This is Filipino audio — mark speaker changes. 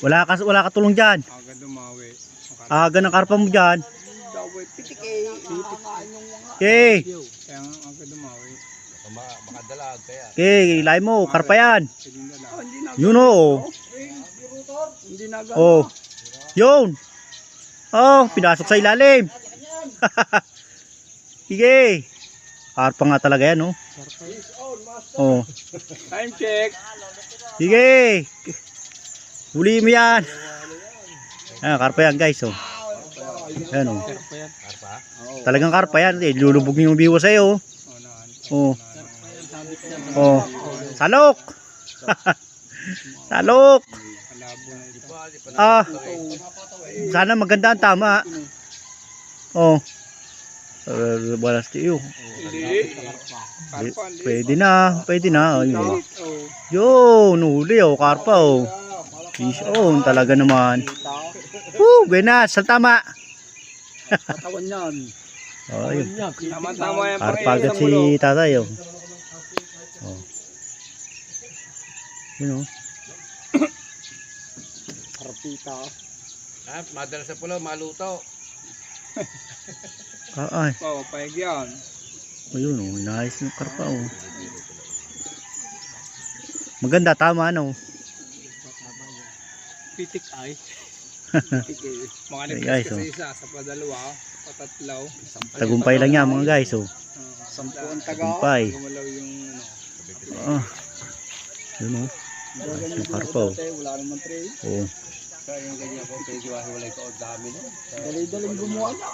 Speaker 1: Wala ka tulong dyan.
Speaker 2: Agad dumawi.
Speaker 1: Aga ng karpa mo dyan.
Speaker 2: Dawit. Pitik eh.
Speaker 1: Okay.
Speaker 2: Kaya nga agad dumawi.
Speaker 3: Makadalag kaya.
Speaker 1: Okay, ilay mo. Karpa yan.
Speaker 2: Piling dala.
Speaker 1: Yun o.
Speaker 2: Hindi na
Speaker 1: Oh. Yun. Oh, pinasok sa ilalim. Sige. Karpa nga talaga yan, oh. Oh.
Speaker 2: Time check.
Speaker 1: Sige. Huli mo yan. Karpa yan, guys, oh. Ayan, oh.
Speaker 3: Karpa?
Speaker 1: Talagang karpa yan. Lulubog yung biwa sa'yo, oh. Oh. Salok. Salok. Sana maganda ang tama. Oh. Balas tiyo. Pwede na. Ayun. Yun, huli oh, karpa oh. Fish on talaga naman. Benas, ang tama.
Speaker 2: Katawan yan.
Speaker 1: Oh, yun.
Speaker 2: Tama-tama yan.
Speaker 1: Karpa agad si tatay oh. Oh. Yun oh.
Speaker 2: Karpita.
Speaker 3: Madala sa pulo, maluto.
Speaker 1: Ay.
Speaker 2: Oo, paig yan.
Speaker 1: Ayun oh, nice yung karpa oh. Maganda, tama ano.
Speaker 2: Pitik ay. Mga
Speaker 1: Hey,
Speaker 2: nipis
Speaker 1: guys,
Speaker 2: kasi
Speaker 1: oh.
Speaker 2: isa sa padalawa, patatlaw.
Speaker 1: Tagumpay lang yan mga guys oh.
Speaker 2: Sampuan taga.
Speaker 1: Tagumpay.
Speaker 2: Gumalaw yung
Speaker 1: Ah. Yun oh. Nice yung karpa oh.
Speaker 2: wala naman tray.
Speaker 1: Oh.
Speaker 3: Kaya yung ganyan po, pwede wala ko dami no.
Speaker 2: Dali-daling gumawa na.